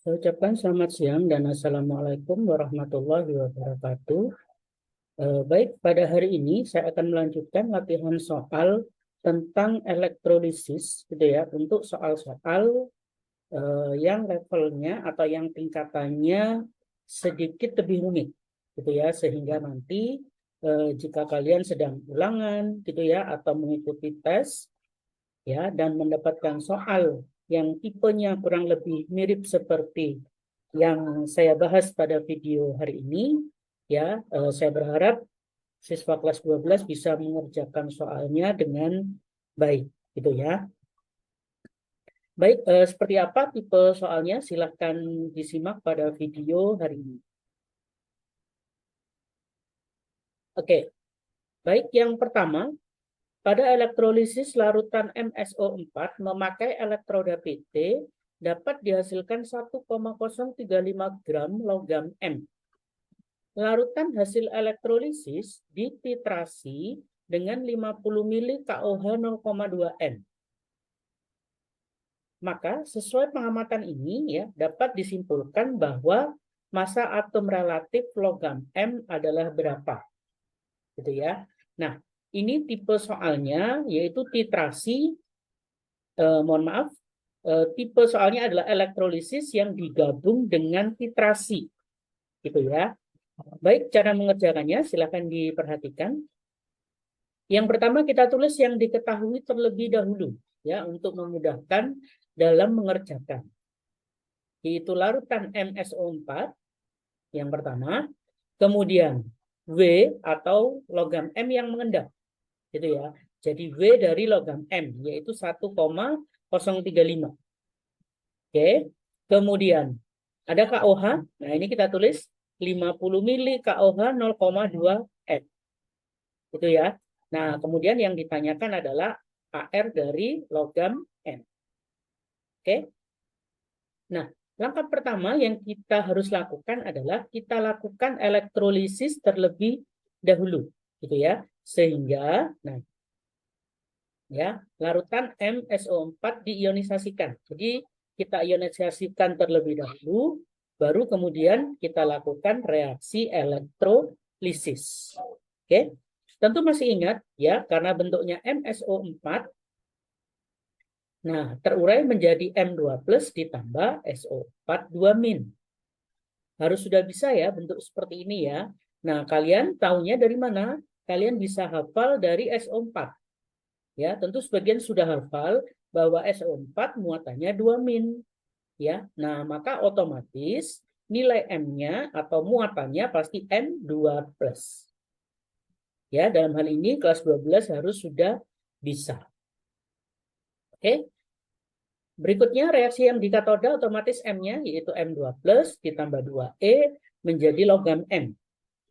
Saya ucapkan selamat siang dan Assalamualaikum warahmatullahi wabarakatuh. Baik, pada hari ini saya akan melanjutkan latihan soal tentang elektrolisis, gitu ya, untuk soal-soal yang levelnya atau yang tingkatannya sedikit lebih rumit, gitu ya, sehingga nanti jika kalian sedang ulangan, gitu ya, atau mengikuti tes, ya, dan mendapatkan soal yang tipenya kurang lebih mirip seperti yang saya bahas pada video hari ini, ya, saya berharap siswa kelas 12 bisa mengerjakan soalnya dengan baik, gitu ya. Baik, seperti apa tipe soalnya? Silahkan disimak pada video hari ini. Oke, baik, yang pertama, pada elektrolisis larutan MSO4 memakai elektroda PT dapat dihasilkan 1,035 gram logam M. Larutan hasil elektrolisis dititrasi dengan 50 mili KOH 0,2 N. Maka sesuai pengamatan ini ya dapat disimpulkan bahwa massa atom relatif logam M adalah berapa. Gitu ya. Nah, ini tipe soalnya yaitu titrasi, mohon maaf, tipe soalnya adalah elektrolisis yang digabung dengan titrasi. Gitu ya. Baik, cara mengerjakannya silakan diperhatikan. Yang pertama kita tulis yang diketahui terlebih dahulu ya untuk memudahkan dalam mengerjakan. Yaitu larutan MSO4 yang pertama, kemudian W atau logam M yang mengendap. Gitu ya. Jadi W dari logam M yaitu 1,035. Oke. Kemudian ada KOH. Nah, ini kita tulis 50 mili KOH 0,2 N. Itu ya. Nah, kemudian yang ditanyakan adalah AR dari logam M. Oke. Nah, langkah pertama yang kita harus lakukan adalah kita lakukan elektrolisis terlebih dahulu, gitu ya. Sehingga, nah, ya, larutan MSO4 diionisasikan. Jadi kita ionisasikan terlebih dahulu, baru kemudian kita lakukan reaksi elektrolisis. Oke. Tentu masih ingat ya, karena bentuknya MSO4, nah, terurai menjadi M2 plus ditambah SO4 2-. Harus sudah bisa ya bentuk seperti ini ya. Nah, kalian tahunya dari mana? Kalian bisa hafal dari SO4. Ya, tentu sebagian sudah hafal bahwa SO4 muatannya 2-. Ya. Nah, maka otomatis nilai M-nya atau muatannya pasti M2 plus. Ya, dalam hal ini kelas 12 harus sudah bisa. Oke. Berikutnya reaksi yang di katoda otomatis M-nya yaitu M2 plus ditambah 2E menjadi logam M.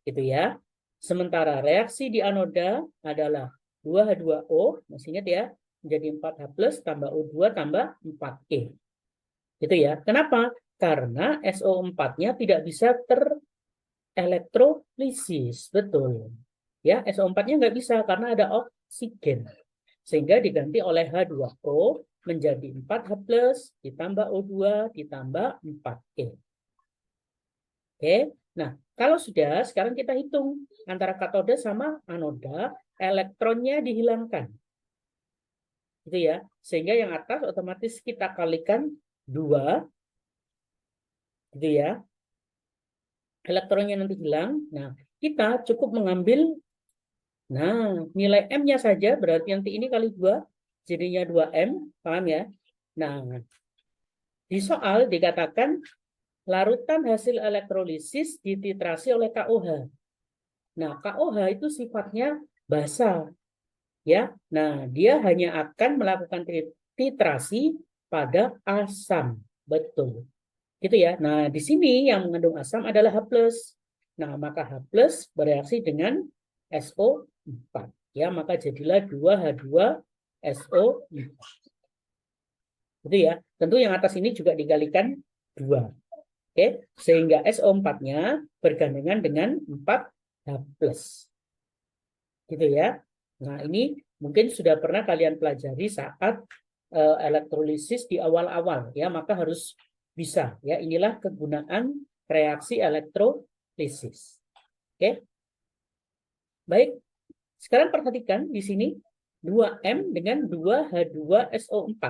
Gitu ya. Sementara reaksi di anoda adalah 2H2O, masih ingat ya, menjadi 4H plus tambah O2 tambah 4E. Gitu ya. Kenapa? Karena SO4-nya tidak bisa terelektrolisis. Betul. Ya, SO4-nya nggak bisa karena ada oksigen. Sehingga diganti oleh H2O menjadi 4H plus ditambah O2 ditambah 4E. Oke, nah kalau sudah, sekarang kita hitung antara katoda sama anoda, elektronnya dihilangkan. Gitu ya, sehingga yang atas otomatis kita kalikan 2, gitu ya. Elektronnya nanti hilang, nah kita cukup mengambil, nah nilai M-nya saja, berarti nanti ini kali 2, jadinya 2M, paham ya? Nah, di soal dikatakan larutan hasil elektrolisis dititrasi oleh KOH. Nah, KOH itu sifatnya basa, ya. Nah, dia hanya akan melakukan titrasi pada asam. Betul. Gitu ya. Nah, di sini yang mengandung asam adalah H+. Nah, maka H+ bereaksi dengan SO4. Ya, maka jadilah 2H2SO4. Gitu ya. Tentu yang atas ini juga dikalikan 2. Oke, sehingga SO4-nya bergandengan dengan 4H+. Gitu ya. Nah, ini mungkin sudah pernah kalian pelajari saat elektrolisis di awal-awal ya, maka harus Bisa ya, inilah kegunaan reaksi elektrolisis. Oke. Baik. Sekarang perhatikan di sini 2M dengan 2H2SO4.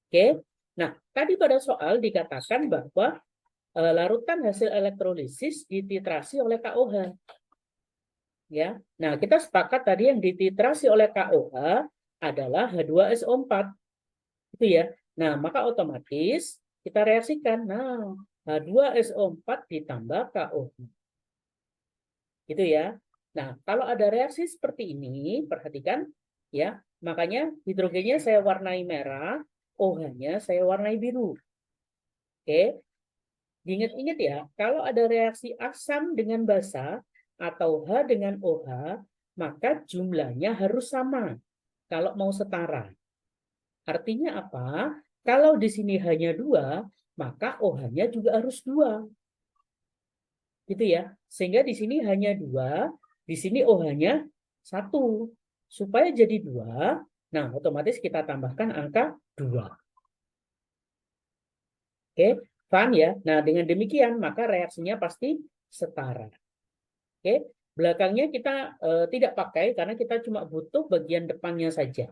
Oke. Nah, tadi pada soal dikatakan bahwa larutan hasil elektrolisis dititrasi oleh KOH. Ya. Nah, kita sepakat tadi yang dititrasi oleh KOH adalah H2SO4. Itu ya. Nah, maka otomatis kita reaksikan. Nah, H2SO4 ditambah KOH. Gitu ya. Nah, kalau ada reaksi seperti ini, perhatikan ya. Makanya hidrogennya saya warnai merah, OH-nya saya warnai biru. Oke. Diingat-ingat ya, kalau ada reaksi asam dengan basa atau H dengan OH, maka jumlahnya harus sama kalau mau setara. Artinya apa? Kalau di sini hanya 2, maka OH-nya juga harus 2. Gitu ya. Sehingga di sini hanya 2, di sini OH-nya 1. Supaya jadi 2, nah otomatis kita tambahkan angka 2. Oke, paham ya? Nah, dengan demikian maka reaksinya pasti setara. Oke, belakangnya kita tidak pakai karena kita cuma butuh bagian depannya saja.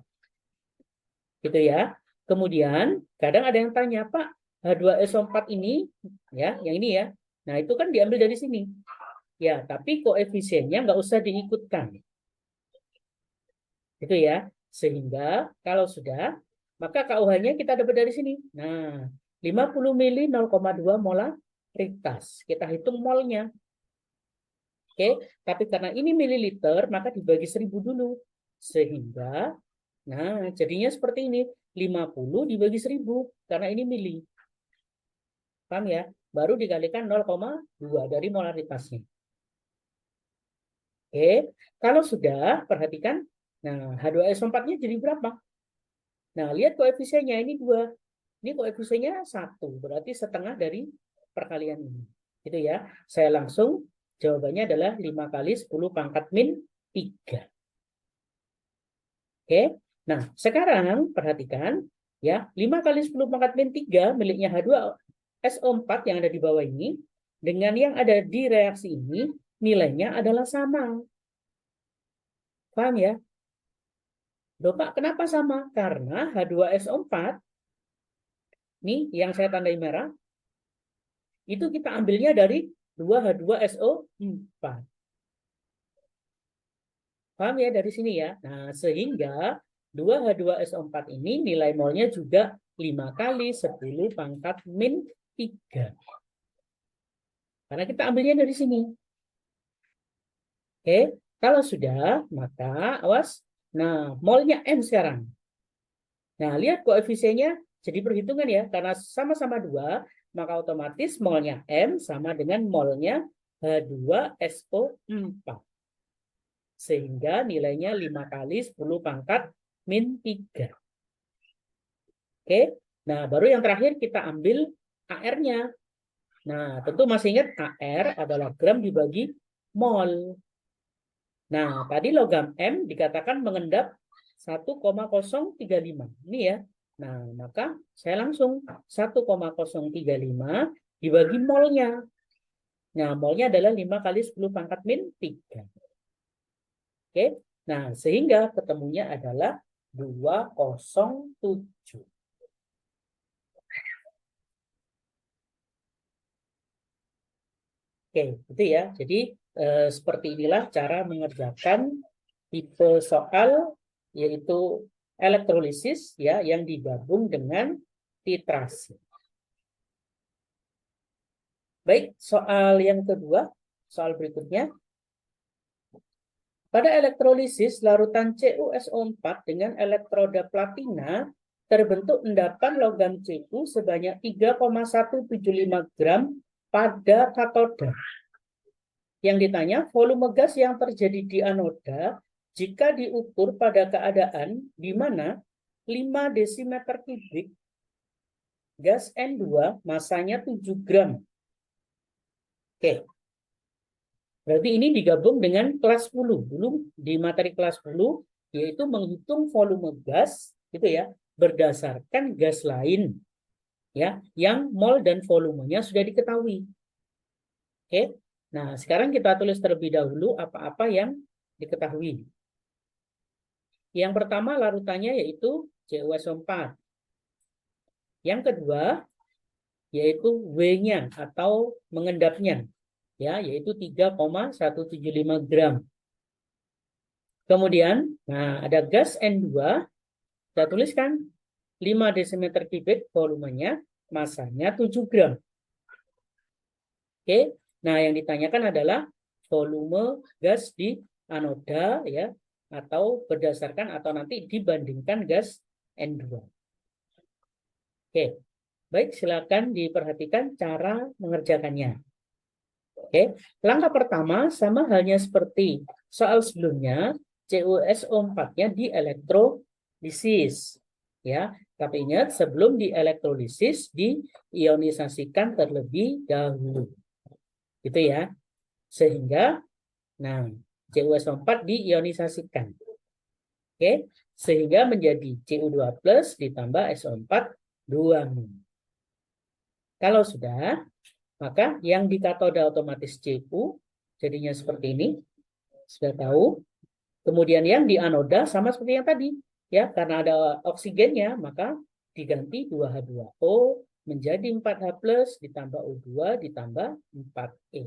Gitu ya. Kemudian kadang ada yang tanya, Pak, H2SO4 ini ya, yang ini ya. Nah, itu kan diambil dari sini. Ya, tapi koefisiennya nggak usah diikutkan. Gitu ya. Sehingga kalau sudah, maka KUH-nya kita dapat dari sini. Nah, 50 mili 0,2 molaritas. Kita hitung molnya. Oke, tapi karena ini mililiter, maka dibagi 1000 dulu. Sehingga, nah jadinya seperti ini. 50 dibagi 1000, karena ini mili. Paham ya? Baru dikalikan 0,2 dari molaritasnya. Oke, kalau sudah, perhatikan. Nah, H2SO4-nya jadi berapa? Nah, lihat koefisiennya, ini 2. Ini koefisiennya 1, berarti setengah dari perkalian ini. Gitu ya. Saya langsung, jawabannya adalah 5 kali 10 pangkat min 3. Oke, nah sekarang perhatikan, ya 5 kali 10 pangkat min 3 miliknya H2SO4 yang ada di bawah ini, dengan yang ada di reaksi ini, nilainya adalah sama. Paham ya? Loh Pak, kenapa sama? Karena H2SO4, nih yang saya tandai merah, itu kita ambilnya dari 2H2SO4. Paham ya dari sini ya? Nah, sehingga 2H2SO4 ini nilai molnya juga 5 kali 10 pangkat min 3. Karena kita ambilnya dari sini. Oke, kalau sudah, maka awas. Nah, molnya M sekarang. Nah, lihat koefisiennya jadi perhitungan ya. Karena sama-sama 2, maka otomatis molnya M sama dengan molnya H2SO4. Sehingga nilainya 5 kali 10 pangkat min 3. Oke, nah baru yang terakhir kita ambil AR-nya. Nah, tentu masih ingat AR adalah gram dibagi mol. Nah, tadi logam M dikatakan mengendap 1,035. Ini ya. Nah, maka saya langsung 1,035 dibagi molnya. Nah, molnya adalah 5 kali 10 pangkat min 3. Oke, nah sehingga ketemunya adalah 207. Oke, itu ya. Jadi seperti inilah cara mengerjakan tipe soal yaitu elektrolisis ya yang digabung dengan titrasi. Baik, soal yang kedua, soal berikutnya. Pada elektrolisis larutan CuSO4 dengan elektroda platina terbentuk endapan logam Cu sebanyak 3,175 gram pada katoda. Yang ditanya, volume gas yang terjadi di anoda jika diukur pada keadaan di mana 5 desimeter kubik gas N2 masanya 7 gram. Oke. Berarti ini digabung dengan kelas 10. Dulu di materi kelas 10 yaitu menghitung volume gas gitu ya berdasarkan gas lain. ya, yang mol dan volumenya sudah diketahui. Oke. Nah, sekarang kita tulis terlebih dahulu apa-apa yang diketahui. Yang pertama larutannya yaitu CuSO4. Yang kedua yaitu W-nya atau mengendapnya, ya, yaitu 3,175 gram. Kemudian, nah ada gas N2, kita tuliskan 5 desimeter kubik volumenya, masanya 7 gram. Oke, nah yang ditanyakan adalah volume gas di anoda, ya, atau berdasarkan atau nanti dibandingkan gas N2. Oke, baik, silakan diperhatikan cara mengerjakannya. Oke, langkah pertama sama halnya seperti soal sebelumnya, CuSO4-nya dielektrolisis, ya. Tapi ingat, sebelum dielektrolisis diionisasikan terlebih dahulu, gitu ya. Sehingga, nah, CuSO4 diionisasikan, oke, sehingga menjadi Cu2 plus ditambah SO4 2-. Kalau sudah, maka yang di katoda otomatis Cu jadinya seperti ini, sudah tahu. Kemudian yang di anoda sama seperti yang tadi, ya, karena ada oksigennya maka diganti 2H2O menjadi 4H plus ditambah O2 ditambah 4E.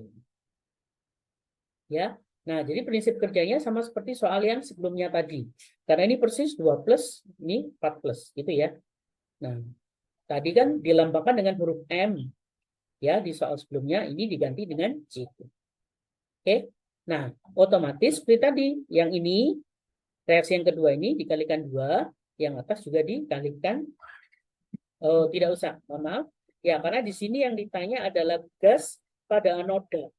Ya. Nah, jadi prinsip kerjanya sama seperti soal yang sebelumnya tadi. Karena ini persis 2 plus, ini 4 plus, gitu ya. Nah, tadi kan dilambangkan dengan huruf M. Ya, di soal sebelumnya ini diganti dengan C. Oke. Nah, otomatis seperti tadi, yang ini reaksi yang kedua ini dikalikan 2, yang atas juga dikalikan, oh, tidak usah, mohon maaf. Ya, karena di sini yang ditanya adalah gas pada anoda.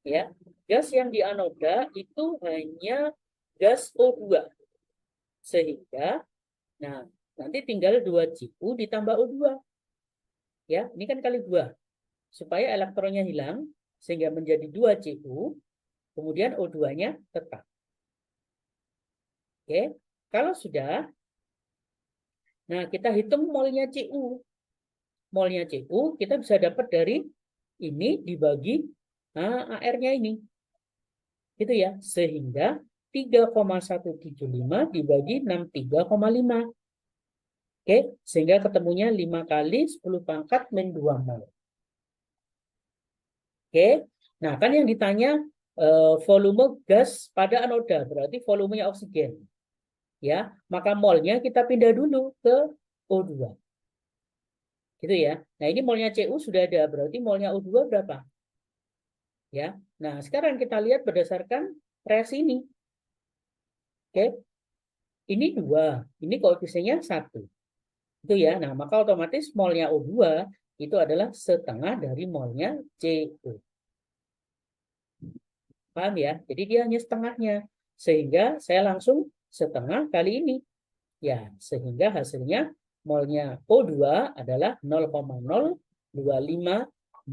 Ya, gas yang di anoda itu hanya gas O2. Sehingga, nah, nanti tinggal 2 Cu ditambah O2. Ya, ini kan kali 2. Supaya elektronnya hilang, sehingga menjadi 2 Cu, kemudian O2-nya tetap. Oke, kalau sudah, nah kita hitung molnya Cu. Molnya Cu kita bisa dapat dari ini dibagi AR-nya ini. Gitu ya, sehingga 3,175 dibagi 63,5. Oke, sehingga ketemunya 5 kali 10 pangkat min 2 mol. Oke, nah kan yang ditanya volume gas pada anoda, berarti volumenya oksigen. Ya, maka molnya kita pindah dulu ke O2. Gitu ya. Nah, ini molnya Cu sudah ada, berarti molnya O2 berapa? Ya. Nah, sekarang kita lihat berdasarkan reaksi ini. Oke. Ini 2, ini koefisiennya 1. Itu ya. Nah, maka otomatis molnya O2 itu adalah setengah dari molnya Cu. Paham ya? Jadi dia hanya setengahnya. Sehingga saya langsung setengah kali ini. Ya, sehingga hasilnya molnya O2 adalah 0,025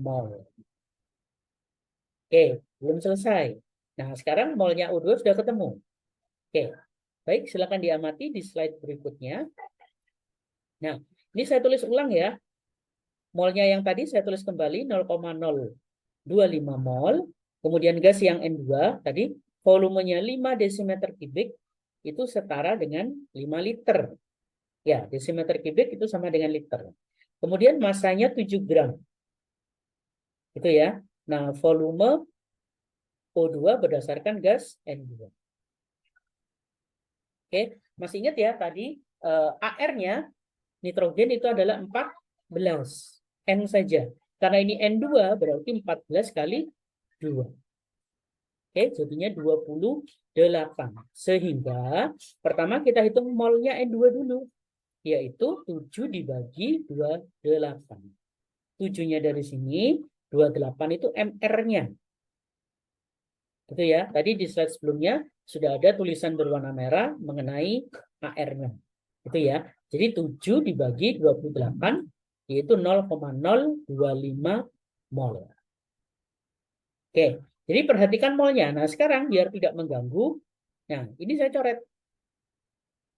mol. Oke, belum selesai. Nah, sekarang molnya O2 sudah ketemu. Oke, baik, silakan diamati di slide berikutnya. Nah, ini saya tulis ulang ya. Molnya yang tadi saya tulis kembali 0,025 mol. Kemudian gas yang N2 tadi volumenya 5 desimeter kubik itu setara dengan 5 liter. Ya, desimeter kubik itu sama dengan liter. Kemudian masanya 7 gram. Itu ya. Nah, volume O2 berdasarkan gas N2. Oke, masih ingat ya tadi AR-nya nitrogen itu adalah 14 N saja. Karena ini N2 berarti 14 kali 2. Oke, jadinya 28. Sehingga pertama kita hitung molnya N2 dulu, yaitu 7 dibagi 28. 7-nya dari sini, 28 itu MR-nya. Gitu ya. Tadi di slide sebelumnya sudah ada tulisan berwarna merah mengenai AR-nya. Gitu ya. Jadi 7 dibagi 28 yaitu 0,025 mol. Oke, jadi perhatikan molnya. Nah, sekarang biar tidak mengganggu, nah ini saya coret.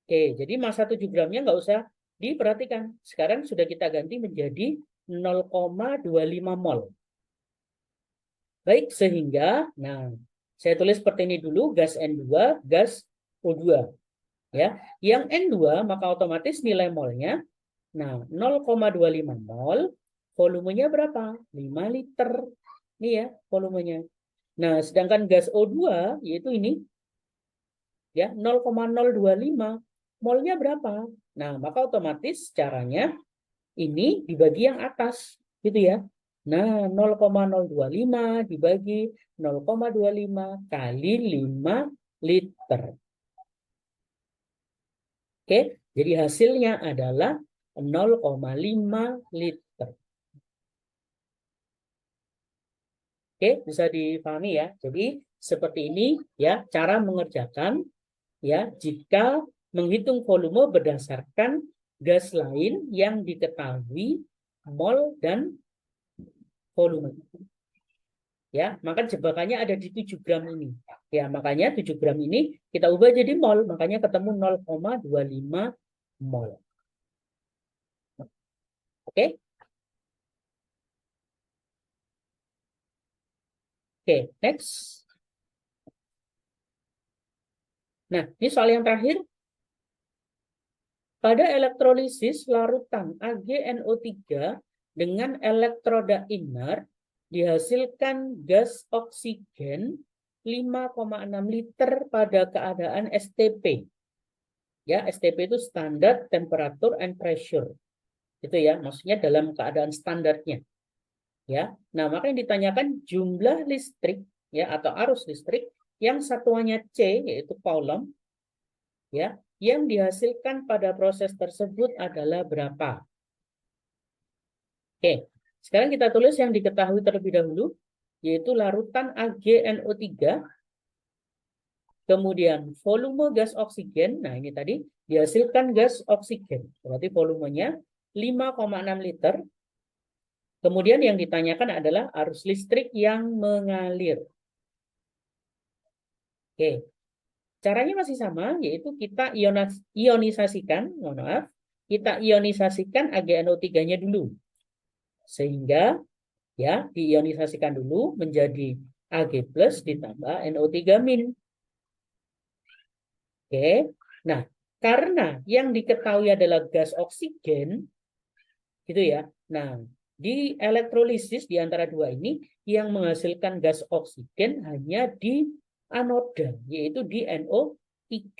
Oke, jadi massa 7 gramnya nggak usah Diperhatikan, sekarang sudah kita ganti menjadi 0,25 mol. Baik, sehingga, nah, saya tulis seperti ini dulu, gas N2, gas O2. Ya, yang N2 maka otomatis nilai molnya, nah 0,25 mol, volumenya berapa? 5 liter. Ini ya volumenya. Nah, sedangkan gas O2 yaitu ini ya 0,025, molnya berapa? Nah, maka otomatis caranya ini dibagi yang atas gitu ya. Nah, 0,025 dibagi 0,25 kali 5 liter. Oke, jadi hasilnya adalah 0,5 liter. Oke, bisa dipahami ya. Jadi seperti ini ya cara mengerjakan ya jika menghitung volume berdasarkan gas lain yang diketahui mol dan volume. Ya, maka jebakannya ada di 7 gram ini. Ya, makanya 7 gram ini kita ubah jadi mol, makanya ketemu 0,25 mol. Oke? Oke, next. Nah, ini soal yang terakhir. Pada elektrolisis larutan AgNO3 dengan elektroda inert dihasilkan gas oksigen 5,6 liter pada keadaan STP. Ya, STP itu standar temperature and pressure. Itu ya, maksudnya dalam keadaan standarnya. Ya. Nah, maka yang ditanyakan jumlah listrik ya atau arus listrik yang satuannya C yaitu coulomb ya, yang dihasilkan pada proses tersebut adalah berapa? Oke, sekarang kita tulis yang diketahui terlebih dahulu, yaitu larutan AgNO3, kemudian volume gas oksigen, nah ini tadi, dihasilkan gas oksigen, berarti volumenya 5,6 liter, kemudian yang ditanyakan adalah arus listrik yang mengalir. Oke, caranya masih sama, yaitu kita ionisasikan, mohon maaf, kita ionisasikan AgNO3-nya dulu. Sehingga ya diionisasikan dulu menjadi Ag+ ditambah NO3-. Oke. Nah, karena yang diketahui adalah gas oksigen gitu ya. Nah, di elektrolisis di antara dua ini yang menghasilkan gas oksigen hanya di anoda, yaitu di NO3.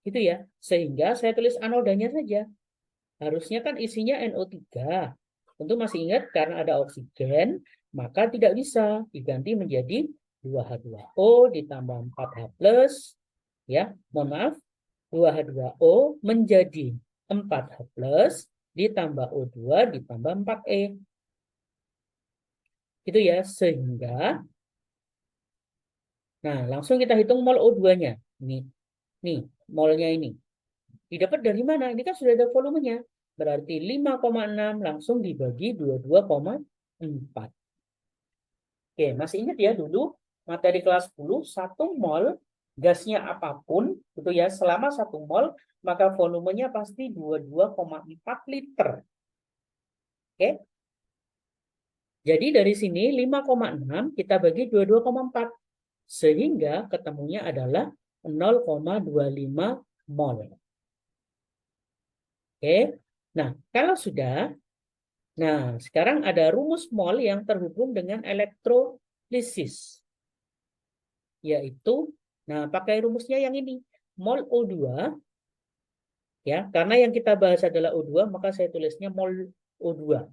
Gitu ya. Sehingga saya tulis anodanya saja. Harusnya kan isinya NO3. Tentu masih ingat karena ada oksigen, maka tidak bisa diganti menjadi 2H2O ditambah 4H+. Ya, mohon maaf. 2H2O menjadi 4H+ ditambah O2 ditambah 4E. Itu ya, sehingga nah, langsung kita hitung mol O2-nya. Nih, molnya ini. Didapat dari mana? Ini kan sudah ada volumenya. Berarti 5,6 langsung dibagi 22,4. Oke, masih ingat ya dulu materi kelas 10, 1 mol gasnya apapun, gitu ya, selama 1 mol, maka volumenya pasti 22,4 liter. Oke. Jadi dari sini 5,6 kita bagi 22,4. Sehingga ketemunya adalah 0,25 mol. Oke. Nah, kalau sudah, nah sekarang ada rumus mol yang terhubung dengan elektrolisis. Yaitu, nah pakai rumusnya yang ini. Mol O2, ya, karena yang kita bahas adalah O2, maka saya tulisnya mol O2.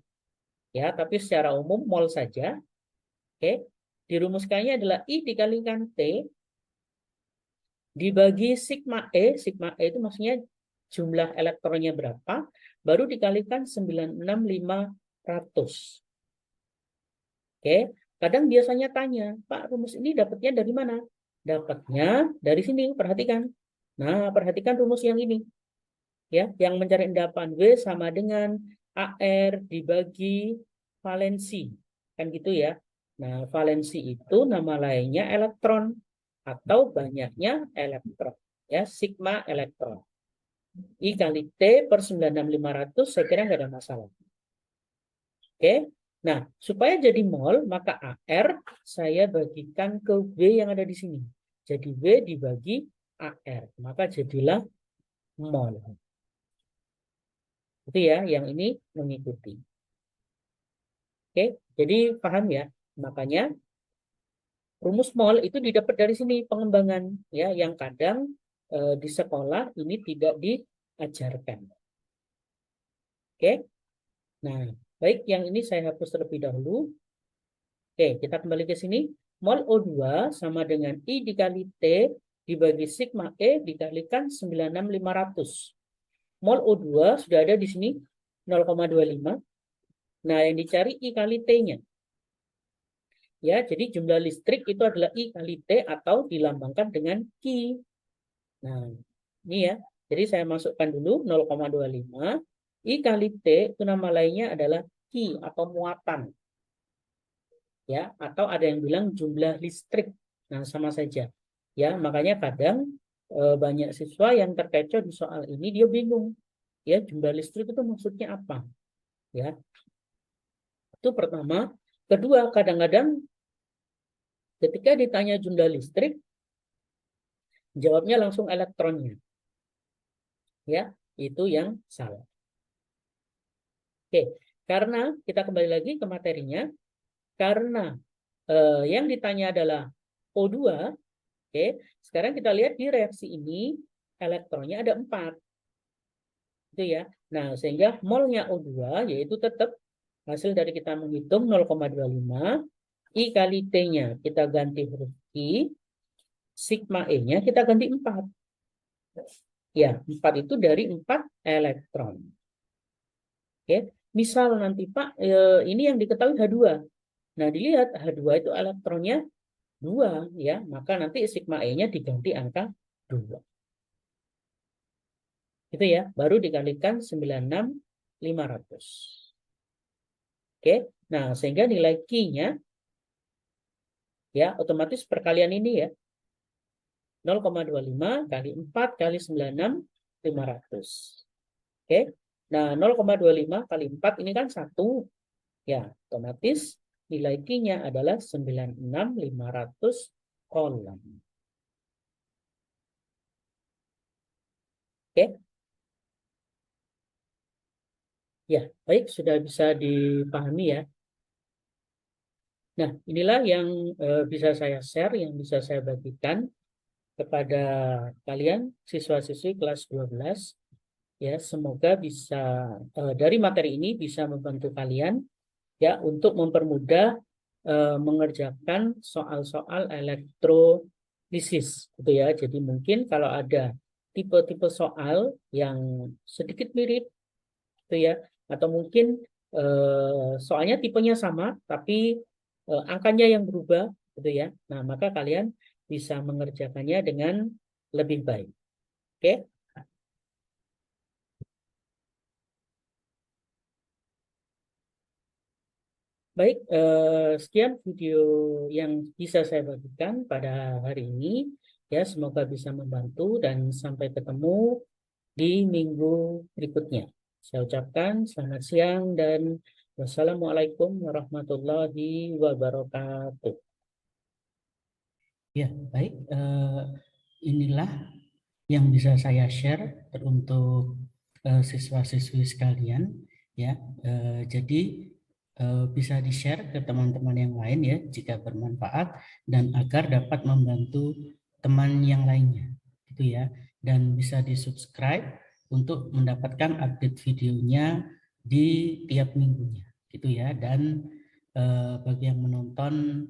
Ya, tapi secara umum mol saja. Oke. Dirumuskannya adalah I dikalikan T dibagi sigma E. Sigma E itu maksudnya jumlah elektronnya berapa, baru dikalikan 96.500. Oke, kadang biasanya tanya, Pak, rumus ini dapatnya dari mana? Dapatnya dari sini, perhatikan. Nah, perhatikan rumus yang ini. Ya, yang mencari endapan W sama dengan AR dibagi valensi. Kan gitu ya. Nah, valensi itu nama lainnya elektron atau banyaknya elektron. Ya, sigma elektron. I kali T per 96.500 saya kira nggak ada masalah. Oke, nah supaya jadi mol maka AR saya bagikan ke W yang ada di sini. Jadi W dibagi AR, maka jadilah mol. Itu ya, yang ini mengikuti. Oke, jadi paham ya. Makanya rumus mol itu didapat dari sini pengembangan ya, yang kadang di sekolah ini tidak diajarkan. Oke. Nah, baik yang ini saya hapus terlebih dahulu. Oke, kita kembali ke sini. Mol O2 sama dengan I dikali T dibagi sigma E dikalikan 96.500. Mol O2 sudah ada di sini 0,25. Nah, yang dicari I kali T-nya. Ya, jadi jumlah listrik itu adalah I kali T atau dilambangkan dengan Q. Nah, ini ya. Jadi saya masukkan dulu 0,25. I kali T itu nama lainnya adalah Q atau muatan. Ya, atau ada yang bilang jumlah listrik. Nah, sama saja. Ya, makanya kadang banyak siswa yang terkecoh di soal ini dia bingung. Ya, jumlah listrik itu maksudnya apa? Ya. Itu pertama. Kedua, kadang-kadang ketika ditanya jumlah listrik, jawabnya langsung elektronnya. Ya, itu yang salah. Oke, karena kita kembali lagi ke materinya, karena yang ditanya adalah O2, oke, sekarang kita lihat di reaksi ini elektronnya ada 4. Itu ya. Nah, sehingga molnya O2 yaitu tetap hasil dari kita menghitung 0,25, I kali T-nya kita ganti huruf I, sigma E-nya kita ganti 4. Ya, 4 itu dari 4 elektron. Oke, misal nanti Pak, ini yang diketahui H2. Nah, dilihat H2 itu elektronnya 2, ya, maka nanti sigma E-nya diganti angka 2. Itu ya, baru dikalikan 96.500. Oke, nah sehingga nilai Q-nya ya otomatis perkalian ini ya 0,25 kali 4 kali 96.500. Oke, nah 0,25 kali 4 ini kan 1. Ya, otomatis nilai Q-nya adalah 96.500 kolom. Oke. Ya, baik, sudah bisa dipahami ya. Nah, inilah yang bisa saya share, yang bisa saya bagikan kepada kalian siswa-siswi kelas 12. Ya, semoga bisa dari materi ini bisa membantu kalian ya untuk mempermudah mengerjakan soal-soal elektrolisis gitu ya. Jadi mungkin kalau ada tipe-tipe soal yang sedikit mirip gitu ya, atau mungkin soalnya tipenya sama tapi angkanya yang berubah gitu ya. Nah, maka kalian bisa mengerjakannya dengan lebih baik. Oke? Baik, sekian video yang bisa saya bagikan pada hari ini. Ya, semoga bisa membantu dan sampai ketemu di minggu berikutnya. Saya ucapkan selamat siang dan wassalamualaikum warahmatullahi wabarakatuh. Ya, baik. Inilah yang bisa saya share untuk siswa-siswi sekalian. Ya, jadi bisa di-share ke teman-teman yang lain ya jika bermanfaat dan agar dapat membantu teman yang lainnya gitu ya, dan bisa di-subscribe untuk mendapatkan update videonya di tiap minggunya gitu ya. Dan bagi yang menonton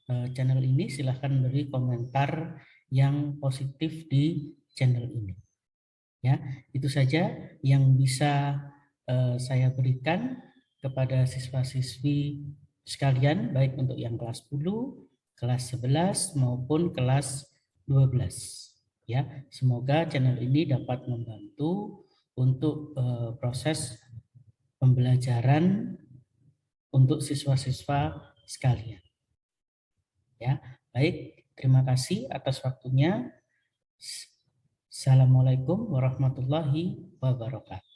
channel ini silahkan beri komentar yang positif di channel ini ya. Itu saja yang bisa saya berikan kepada siswa-siswi sekalian, baik untuk yang kelas 10, kelas 11 maupun kelas 12 ya. Semoga channel ini dapat membantu untuk proses pembelajaran untuk siswa-siswa sekalian ya. Baik, terima kasih atas waktunya. Assalamualaikum warahmatullahi wabarakatuh.